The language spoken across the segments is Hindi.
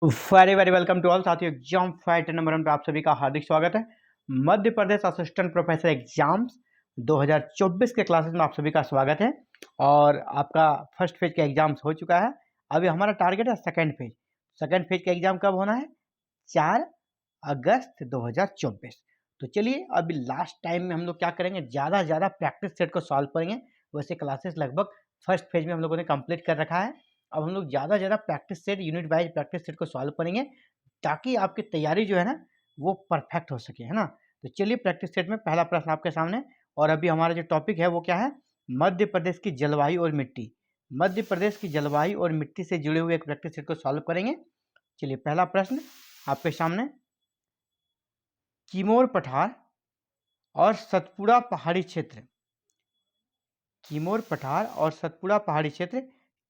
Very very welcome to all साथियों। एग्जाम फाइट नंबर 1 पे आप सभी का हार्दिक स्वागत है। Madhya Pradesh assistant professor exams 2024 के क्लासेस में आप सभी का स्वागत है। और आपका फर्स्ट फेज का एग्जाम्स हो चुका है। अभी हमारा टारगेट है सेकंड फेज। सेकंड फेज का एग्जाम कब होना है? 4 अगस्त 2024। तो चलिए अभी लास्ट टाइम में हम लोग क्या करेंगे, ज़्यादा से ज़्यादा प्रैक्टिस सेट को सॉल्व करेंगे। वैसे क्लासेस लगभग फर्स्ट फेज में हम लोगों ने कंप्लीट कर रखा है। अब हम लोग ज़्यादा से ज़्यादा practice set, unit wise practice set को सॉल्व करेंगे ताकि आपकी तैयारी जो है ना वो परफेक्ट हो सके, है ना। तो चलिए प्रैक्टिस सेट में पहला प्रश्न आपके सामने। और अभी हमारा जो टॉपिक है वो क्या है? मध्य प्रदेश की जलवायु और मिट्टी। मध्य प्रदेश की जलवायु और मिट्टी से जुड़े हुए एक प्रैक्टिस सेट को सॉल्व करेंगे। चलिए पहला प्रश्न आपके सामने। किमोर पठार और सतपुड़ा पहाड़ी क्षेत्र, किमोर पठार और सतपुड़ा पहाड़ी क्षेत्र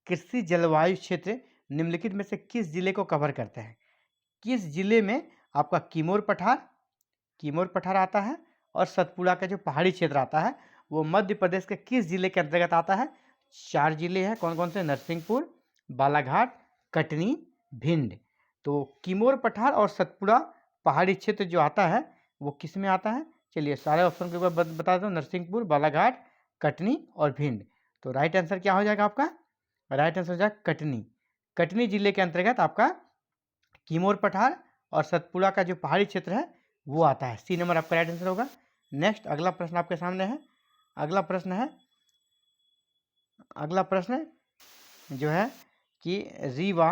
कृषि जलवायु क्षेत्र निम्नलिखित में से किस जिले को कवर करते हैं? किस जिले में आपका किमोर पठार आता है और सतपुड़ा का जो पहाड़ी क्षेत्र आता है वो मध्य प्रदेश के किस जिले के अंतर्गत आता है? 4 जिले हैं। कौन कौन से? नरसिंहपुर, बालाघाट, कटनी, भिंड। तो किमोर पठार और सतपुड़ा पहाड़ी क्षेत्र जो आता है वो किस में आता है? चलिए सारे ऑप्शन के ऊपर बता दो। नरसिंहपुर, बालाघाट, कटनी और भिंड। तो राइट आंसर क्या हो जाएगा आपका? राइट आंसर हो जाएगा कटनी। कटनी जिले के अंतर्गत आपका किमोर पठार और सतपुड़ा का जो पहाड़ी क्षेत्र है वो आता है। सी नंबर आपका राइट आंसर होगा। नेक्स्ट अगला प्रश्न आपके सामने है। अगला प्रश्न जो है कि रीवा,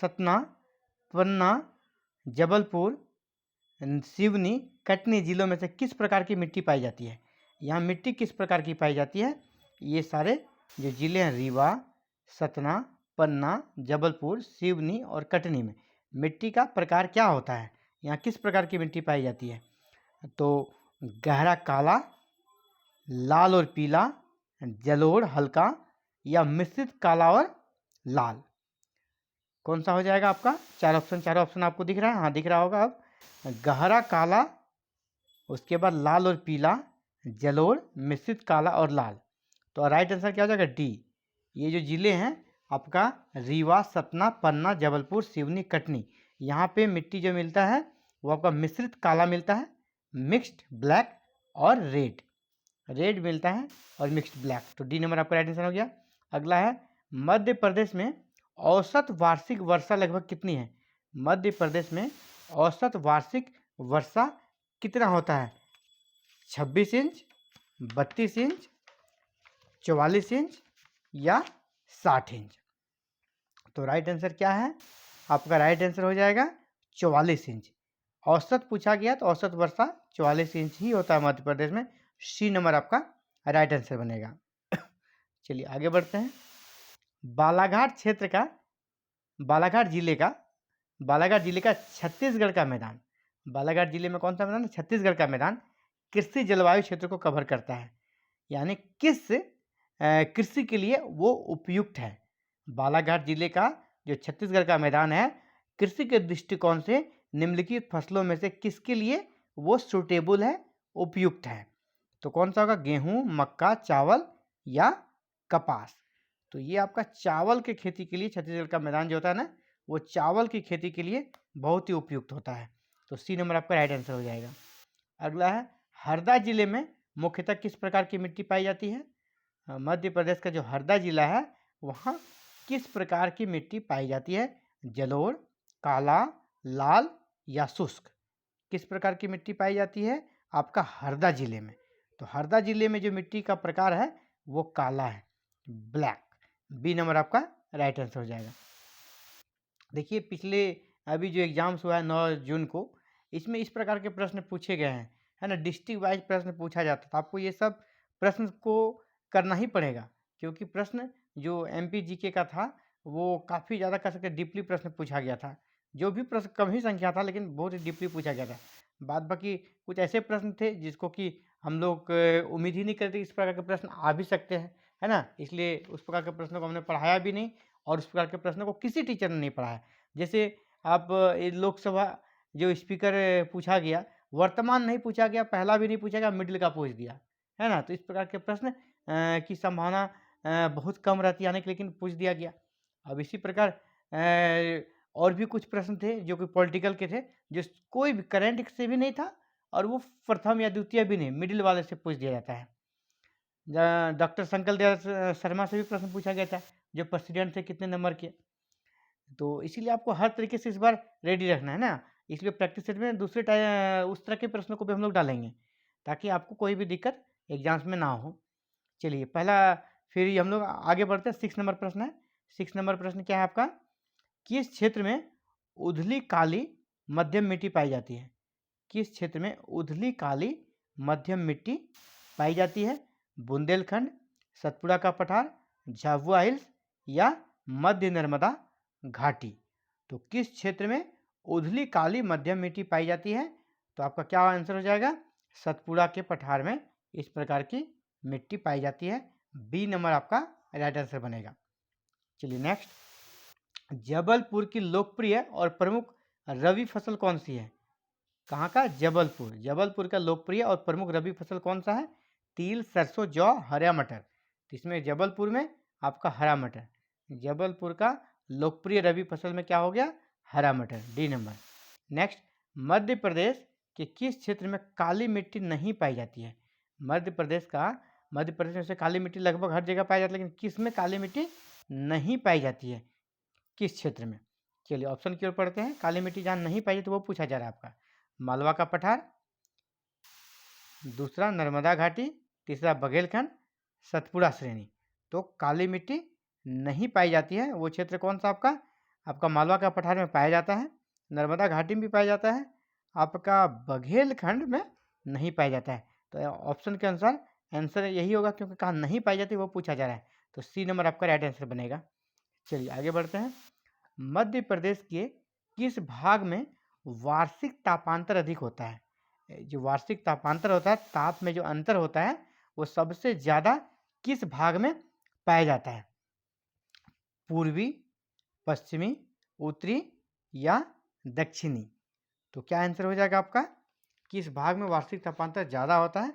सतना, पन्ना, जबलपुर, सिवनी, कटनी जिलों में से किस प्रकार की मिट्टी पाई जाती है? यहाँ मिट्टी किस प्रकार की पाई जाती है? ये सारे जो जिले हैं रीवा, सतना, पन्ना, जबलपुर, सिवनी और कटनी में मिट्टी का प्रकार क्या होता है? यहाँ किस प्रकार की मिट्टी पाई जाती है? तो गहरा काला, लाल और पीला, जलोढ़ हल्का या मिश्रित काला और लाल। कौन सा हो जाएगा आपका? चारों ऑप्शन आपको दिख रहा है? हाँ दिख रहा होगा। अब गहरा काला, उसके बाद लाल और पीला, जलोढ़, मिश्रित काला और लाल। तो राइट आंसर क्या हो जाएगा? डी। ये जो जिले हैं आपका रीवा, सतना, पन्ना, जबलपुर, सिवनी, कटनी, यहाँ पे मिट्टी जो मिलता है वो आपका मिश्रित काला मिलता है, मिक्स्ड ब्लैक और रेड मिलता है और मिक्स्ड ब्लैक। तो डी नंबर आपका राइट आंसर हो गया। अगला है मध्य प्रदेश में औसत वार्षिक वर्षा लगभग कितनी है? मध्य प्रदेश में औसत वार्षिक वर्षा कितना होता है? 26 इंच, 32 इंच, 44 इंच या 60 इंच। तो राइट आंसर क्या है आपका? राइट आंसर हो जाएगा 44 इंच। औसत पूछा गया तो औसत वर्षा 44 इंच ही होता है मध्य प्रदेश में। सी नंबर आपका राइट आंसर बनेगा। चलिए आगे बढ़ते हैं। बालाघाट जिले का छत्तीसगढ़ का मैदान, बालाघाट जिले में कौन सा मैदान? छत्तीसगढ़ का मैदान कृषि जलवायु क्षेत्र को कवर करता है, यानी किस कृषि के लिए वो उपयुक्त है? बालाघाट जिले का जो छत्तीसगढ़ का मैदान है कृषि के दृष्टिकोण से निम्नलिखित फसलों में से किसके लिए वो सूटेबल है, उपयुक्त है? तो कौन सा होगा? गेहूं, मक्का, चावल या कपास। तो ये आपका चावल की खेती के लिए छत्तीसगढ़ का मैदान जो होता है ना वो चावल की खेती के लिए बहुत ही उपयुक्त होता है। तो सी नंबर आपका राइट आंसर हो जाएगा। अगला है हरदा जिले में मुख्यतः किस प्रकार की मिट्टी पाई जाती है? मध्य प्रदेश का जो हरदा जिला है वहाँ किस प्रकार की मिट्टी पाई जाती है? जलोढ़, काला, लाल या शुष्क। किस प्रकार की मिट्टी पाई जाती है आपका हरदा जिले में? तो हरदा जिले में जो मिट्टी का प्रकार है वो काला है, ब्लैक। बी नंबर आपका राइट आंसर हो जाएगा। देखिए पिछले अभी जो एग्जाम्स हुआ है 9 जून को, इसमें इस प्रकार के प्रश्न पूछे गए हैं, है ना। डिस्ट्रिक्ट वाइज प्रश्न पूछा जाता था। आपको ये सब प्रश्न को करना ही पड़ेगा क्योंकि प्रश्न जो एमपी जीके का था वो काफ़ी ज़्यादा कर सकते डीपली प्रश्न पूछा गया था। जो भी प्रश्न कम ही संख्या था लेकिन बहुत ही डीपली पूछा गया था। बाद बाकी कुछ ऐसे प्रश्न थे जिसको कि हम लोग उम्मीद ही नहीं करते इस प्रकार के प्रश्न आ भी सकते हैं, है ना। इसलिए उस प्रकार के प्रश्नों को हमने पढ़ाया भी नहीं और उस प्रकार के प्रश्नों को किसी टीचर ने नहीं पढ़ाया। जैसे आप लोकसभा जो स्पीकर पूछा गया, वर्तमान नहीं पूछा गया, पहला भी नहीं पूछा गया, मिडिल का पूछ दिया, है ना। तो इस प्रकार के प्रश्न की संभावना बहुत कम रहती है आने की, लेकिन पूछ दिया गया। अब इसी प्रकार और भी कुछ प्रश्न थे जो कि पॉलिटिकल के थे, जो कोई भी करंट से भी नहीं था और वो प्रथम या द्वितीय भी नहीं, मिडिल वाले से पूछ दिया जाता है। डॉक्टर शंकर दयाल शर्मा से भी प्रश्न पूछा गया था, जो प्रेसिडेंट थे कितने नंबर के। तो इसीलिए आपको हर तरीके से इस बार रेडी रखना है ना, इसलिए प्रैक्टिस सेट में दूसरे उस तरह के प्रश्नों को भी हम लोग डालेंगे, ताकि आपको कोई भी दिक्कत एग्जाम्स में ना हो। चलिए पहला, फिर हम लोग आगे बढ़ते हैं। 6 नंबर प्रश्न है। 6 नंबर प्रश्न क्या है आपका? किस क्षेत्र में उथली काली मध्यम मिट्टी पाई जाती है? किस क्षेत्र में उथली काली मध्यम मिट्टी पाई जाती है? बुंदेलखंड, सतपुड़ा का पठार, झाबुआ हिल्स या मध्य नर्मदा घाटी। तो किस क्षेत्र में उथली काली मध्यम मिट्टी पाई जाती है? तो आपका क्या आंसर हो जाएगा? सतपुड़ा के पठार में इस प्रकार की मिट्टी पाई जाती है। बी नंबर आपका राइट आंसर बनेगा। चलिए नेक्स्ट, जबलपुर की लोकप्रिय और प्रमुख रबी फसल कौन सी है? कहाँ का? जबलपुर। जबलपुर का लोकप्रिय और प्रमुख रबी फसल कौन सा है? तिल, सरसों, जौ, हरा मटर। तो इसमें जबलपुर में आपका हरा मटर। जबलपुर का लोकप्रिय रबी फसल में क्या हो गया? हरा मटर, D number. Next, Madhya Pradesh के किस क्षेत्र में काली मिट्टी नहीं पाई जाती है? मध्य प्रदेश में से काली मिट्टी लगभग हर जगह पाई जाती है, लेकिन किस में काली मिट्टी नहीं पाई जाती है? किस क्षेत्र में? चलिए ऑप्शन की ओर पढ़ते हैं। काली मिट्टी जहाँ नहीं पाई जाती तो वो पूछा जा रहा है आपका। मालवा का पठार, दूसरा नर्मदा घाटी, तीसरा बघेलखंड, सतपुड़ा श्रेणी। तो काली मिट्टी नहीं पाई जाती है वो क्षेत्र कौन सा आपका? आपका मालवा का पठार में पाया जाता है, नर्मदा घाटी में भी पाया जाता है, आपका बघेलखंड में नहीं पाया जाता है। तो ऑप्शन के अनुसार आंसर यही होगा, क्योंकि कहाँ नहीं पाई जाती वो पूछा जा रहा है। तो सी नंबर आपका राइट आंसर बनेगा। चलिए आगे बढ़ते हैं। मध्य प्रदेश के किस भाग में वार्षिक तापांतर अधिक होता है? जो वार्षिक तापांतर होता है, ताप में जो अंतर होता है, वो सबसे ज़्यादा किस भाग में पाया जाता है? पूर्वी, पश्चिमी, उत्तरी या दक्षिणी? तो क्या आंसर हो जाएगा आपका? किस भाग में वार्षिक तापांतर ज़्यादा होता है?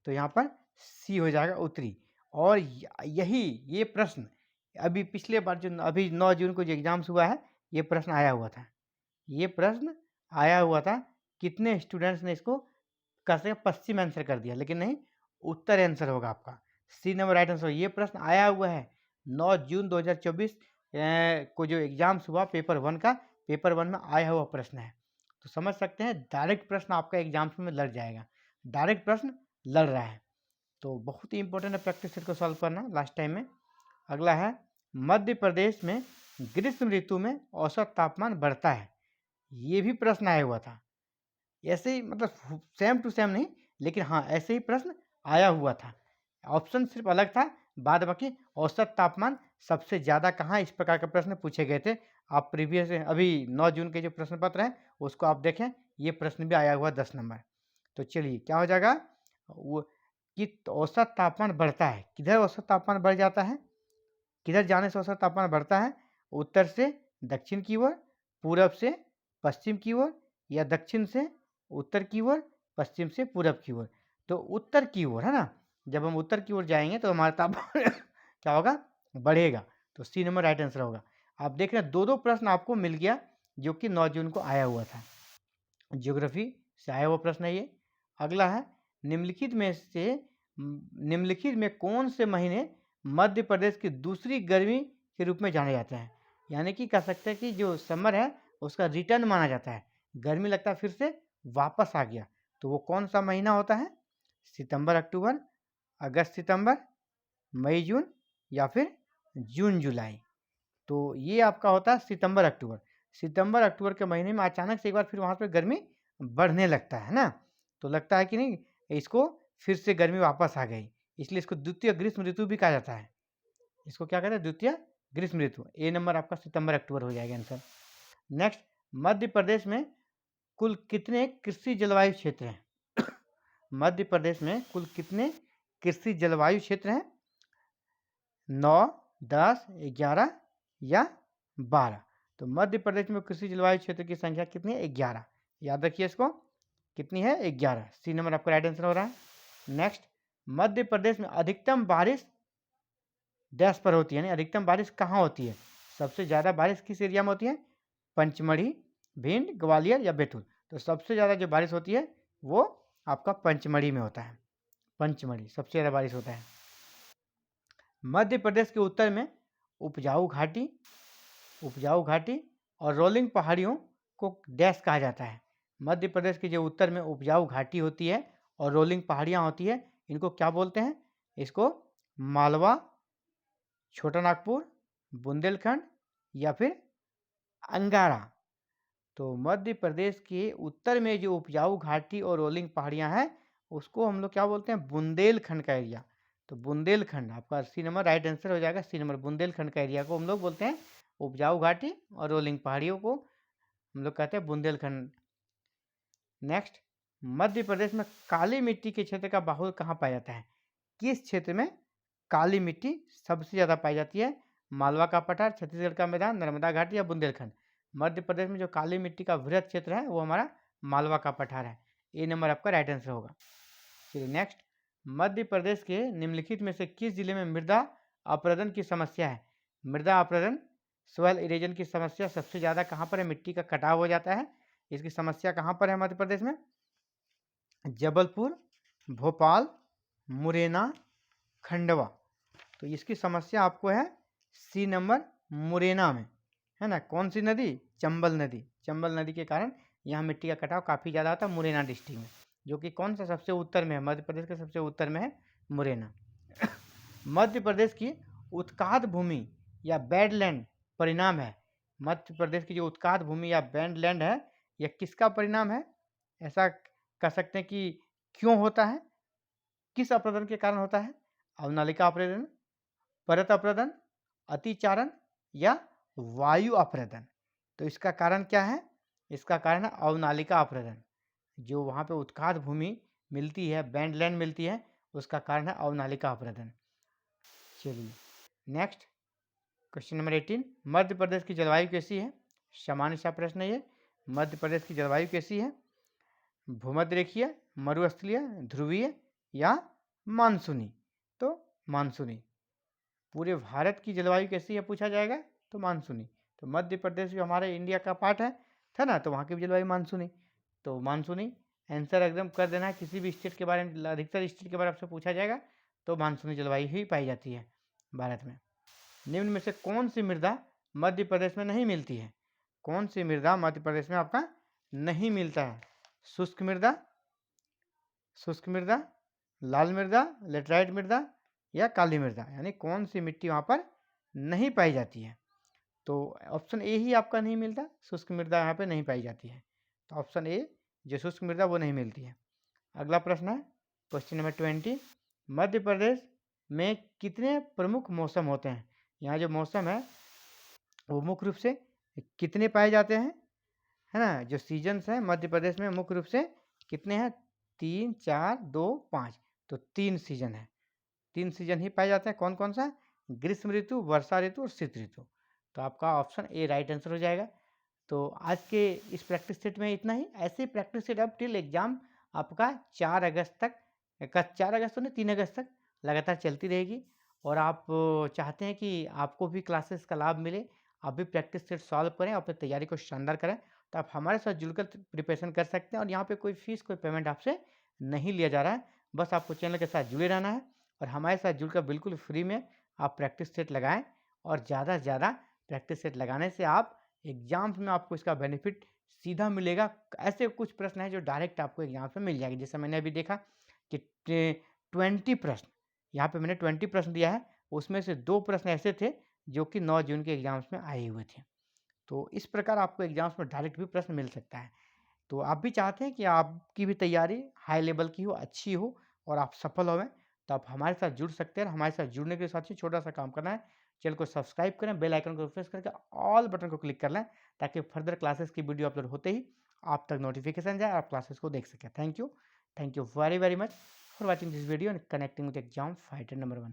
तो यहाँ पर सी हो जाएगा, उत्तरी। और ये प्रश्न अभी पिछले बार जो अभी 9 जून को जो एग्जाम्स हुआ है, ये प्रश्न आया हुआ था। ये प्रश्न आया हुआ था। कितने स्टूडेंट्स ने इसको कैसे पश्चिम आंसर कर दिया, लेकिन नहीं, उत्तर आंसर होगा आपका। C number right answer. ये प्रश्न आया हुआ है 9 जून 2024 को जो एग्जाम्स हुआ पेपर 1 का, पेपर 1 में आया हुआ प्रश्न है। तो समझ सकते हैं डायरेक्ट प्रश्न आपका एग्जाम्स में लड़ जाएगा, डायरेक्ट प्रश्न लड़ रहा है। तो बहुत ही इंपॉर्टेंट है प्रैक्टिस सेट को सॉल्व करना लास्ट टाइम में। अगला है, मध्य प्रदेश में ग्रीष्म ऋतु में औसत तापमान बढ़ता है। ये भी प्रश्न आया हुआ था, ऐसे ही मतलब सेम टू सेम नहीं, लेकिन हाँ ऐसे ही प्रश्न आया हुआ था। ऑप्शन सिर्फ अलग था, बाद बाकी औसत तापमान सबसे ज़्यादा कहाँ, इस प्रकार के प्रश्न पूछे गए थे। आप प्रीवियस अभी 9 जून के जो प्रश्न पत्र हैं उसको आप देखें, ये प्रश्न भी आया हुआ 10 नंबर। तो चलिए क्या हो जाएगा, वो कि औसत तापमान बढ़ता है, किधर औसत तापमान बढ़ जाता है, किधर जाने से औसत तापमान बढ़ता है? उत्तर से दक्षिण की ओर, पूरब से पश्चिम की ओर, या दक्षिण से उत्तर की ओर, पश्चिम से पूरब की ओर। तो उत्तर की ओर है ना, जब हम उत्तर की ओर जाएंगे तो हमारा तापमान क्या होगा, बढ़ेगा। तो सी नंबर राइट आंसर होगा। आप देख रहे हैं 2 प्रश्न आपको मिल गया जो कि 9 जून को आया हुआ था, ज्योग्राफी से आया हुआ प्रश्न है ये। अगला है, निम्नलिखित में कौन से महीने मध्य प्रदेश की दूसरी गर्मी के रूप में जाने जाते हैं? यानी कि कह सकते हैं कि जो समर है उसका रिटर्न माना जाता है, गर्मी लगता है फिर से वापस आ गया। तो वो कौन सा महीना होता है? सितंबर अक्टूबर, अगस्त सितंबर, मई जून या फिर जून जुलाई? तो ये आपका होता है सितंबर अक्टूबर। सितंबर अक्टूबर के महीने में अचानक से एक बार फिर वहाँ पर गर्मी बढ़ने लगता है ना, तो लगता है कि नहीं इसको फिर से गर्मी वापस आ गई, इसलिए इसको द्वितीय ग्रीष्म ऋतु भी कहा जाता है। इसको क्या कहते हैं? द्वितीय ग्रीष्म ऋतु। ए नंबर आपका सितंबर अक्टूबर हो जाएगा आंसर। नेक्स्ट, मध्य प्रदेश में कुल कितने कृषि जलवायु क्षेत्र हैं? मध्य प्रदेश में कुल कितने कृषि जलवायु क्षेत्र हैं? 9, 10, 11 या 12? तो मध्य प्रदेश में कृषि जलवायु क्षेत्र की संख्या कितनी है? 11। याद रखिए इसको, कितनी है? 11। सी नंबर आपका राइट आंसर हो रहा है। नेक्स्ट, मध्य प्रदेश में अधिकतम बारिश डैश पर होती है, यानी अधिकतम बारिश कहाँ होती है? सबसे ज़्यादा बारिश किस एरिया में होती है? पंचमढ़ी, भिंड, ग्वालियर या बैतूल। तो सबसे ज़्यादा जो बारिश होती है वो आपका पंचमढ़ी में होता है। पंचमढ़ी सबसे ज़्यादा बारिश होता है। मध्य प्रदेश के उत्तर में उपजाऊ घाटी और रोलिंग पहाड़ियों को डैश कहा जाता है। मध्य प्रदेश के जो उत्तर में उपजाऊ घाटी होती है और रोलिंग पहाड़ियाँ होती है, इनको क्या बोलते हैं? इसको मालवा, छोटा नागपुर, बुंदेलखंड या फिर अंगारा। तो मध्य प्रदेश के उत्तर में जो उपजाऊ घाटी और रोलिंग पहाड़ियाँ हैं उसको हम लोग क्या बोलते हैं? बुंदेलखंड का एरिया। तो बुंदेलखंड आपका सी नंबर राइट आंसर हो जाएगा। सी नंबर बुंदेलखंड का एरिया को हम लोग बोलते हैं उपजाऊ घाटी और रोलिंग पहाड़ियों को हम लोग कहते हैं बुंदेलखंड। नेक्स्ट, मध्य प्रदेश में काली मिट्टी के क्षेत्र का बाहुल्य कहाँ पाया जाता है? किस क्षेत्र में काली मिट्टी सबसे ज़्यादा पाई जाती है? मालवा का पठार, छत्तीसगढ़ का मैदान, नर्मदा घाटी या बुंदेलखंड। मध्य प्रदेश में जो काली मिट्टी का वृहद क्षेत्र है वो हमारा मालवा का पठार है। ए नंबर आपका राइट आंसर होगा। चलिए नेक्स्ट, मध्य प्रदेश के निम्नलिखित में से किस जिले में मृदा अपरदन की समस्या है? मृदा अपरदन, सॉइल इरोजन की समस्या सबसे ज़्यादा कहाँ पर है? मिट्टी का कटाव हो जाता है, इसकी समस्या कहाँ पर है मध्य प्रदेश में? जबलपुर, भोपाल, मुरैना, खंडवा। तो इसकी समस्या आपको है सी नंबर मुरैना में, है ना। कौन सी नदी? चंबल नदी। चंबल नदी के कारण यहाँ मिट्टी का कटाव काफ़ी ज़्यादा होता है मुरैना डिस्ट्रिक्ट में, जो कि कौन सा सबसे उत्तर में है? मध्य प्रदेश के सबसे उत्तर में है मुरैना। मध्य प्रदेश की उत्काद भूमि या बैडलैंड परिणाम है। मध्य प्रदेश की जो उत्काद भूमि या बैडलैंड है यह किसका परिणाम है? ऐसा कह सकते हैं कि क्यों होता है, किस अपरदन के कारण होता है? अवनालिका अपरदन, परत अपरदन, अतिचारण या वायु अपरदन। तो इसका कारण क्या है? इसका कारण है अवनालिका अपरदन। जो वहाँ पे उत्काद भूमि मिलती है, बैंडलैंड मिलती है, उसका कारण है अवनालिका अपरदन। चलिए next, question number 18, Madhya Pradesh की जलवायु कैसी है? सामान्य सा प्रश्न है ये। मध्य प्रदेश की जलवायु कैसी है? भूमध्य रेखीय, मरुस्थलीय, ध्रुवीय या मानसूनी? तो मानसूनी। पूरे भारत की जलवायु कैसी है पूछा जाएगा तो मानसूनी। तो मध्य प्रदेश जो हमारे इंडिया का पार्ट है था ना, तो वहाँ की भी जलवायु मानसूनी। तो मानसूनी आंसर एकदम कर देना है। किसी भी स्टेट के बारे में, अधिकतर स्टेट के बारे में आपसे पूछा जाएगा तो मानसूनी जलवायु ही पाई जाती है भारत में। निम्न में से कौन सी मृदा मध्य प्रदेश में नहीं मिलती है? कौन सी मृदा मध्य प्रदेश में आपका नहीं मिलता है? शुष्क मृदा, लाल मृदा, लेटराइट मृदा या काली मृदा, यानी कौन सी मिट्टी वहाँ पर नहीं पाई जाती है? तो ऑप्शन ए ही आपका नहीं मिलता, शुष्क मृदा यहाँ पे नहीं पाई जाती है। तो ऑप्शन ए जो शुष्क मृदा वो नहीं मिलती है। अगला प्रश्न है क्वेश्चन नंबर 20, मध्य प्रदेश में कितने प्रमुख मौसम होते हैं? यहाँ जो मौसम है वो मुख्य रूप से कितने पाए जाते हैं, है ना। जो सीजन्स हैं मध्य प्रदेश में मुख्य रूप से कितने हैं? 3, 4, 2, 5। तो 3 सीजन है, 3 सीजन ही पाए जाते हैं। कौन कौन सा? ग्रीष्म ऋतु, वर्षा ऋतु और शीत ऋतु। तो आपका ऑप्शन ए राइट आंसर हो जाएगा। तो आज के इस प्रैक्टिस सेट में इतना ही। ऐसे प्रैक्टिस सेट अब टिल एग्जाम आपका 4 अगस्त तक, 4 अगस्त तो नहीं 3 अगस्त तक लगातार चलती रहेगी। और आप चाहते हैं कि आपको भी क्लासेस का लाभ मिले, आप भी प्रैक्टिस सेट सॉल्व करें, अपनी तैयारी को शानदार करें, तो आप हमारे साथ जुड़कर प्रिपरेशन कर सकते हैं। और यहाँ पे कोई फीस, कोई पेमेंट आपसे नहीं लिया जा रहा है। बस आपको चैनल के साथ जुड़े रहना है और हमारे साथ जुड़कर बिल्कुल फ्री में आप प्रैक्टिस सेट लगाएं। और ज़्यादा से ज़्यादा प्रैक्टिस सेट लगाने से आप एग्जाम्स में आपको इसका बेनिफिट सीधा मिलेगा। ऐसे कुछ प्रश्न हैं जो डायरेक्ट आपको एग्जाम में मिल जाएंगे। जैसे मैंने अभी देखा कि 20 प्रश्न, यहाँ पे मैंने 20 प्रश्न दिया है, उसमें से 2 प्रश्न ऐसे थे जो कि 9 जून के एग्जाम्स में आए हुए थे। तो इस प्रकार आपको एग्जाम्स में डायरेक्ट भी प्रश्न मिल सकता है। तो आप भी चाहते हैं कि आपकी भी तैयारी हाई लेवल की हो, अच्छी हो और आप सफल होवें, तो आप हमारे साथ जुड़ सकते हैं। हमारे साथ जुड़ने के साथ ही छोटा सा काम करना है, चैनल को सब्सक्राइब करें, बेल आइकन को प्रेस करके ऑल बटन को क्लिक कर लें, ताकि फर्दर क्लासेस की वीडियो अपलोड होते ही आप तक नोटिफिकेशन जाए, आप क्लासेस को देख सकें। Thank you very very much for watching this video and connecting with exam fighter number 1।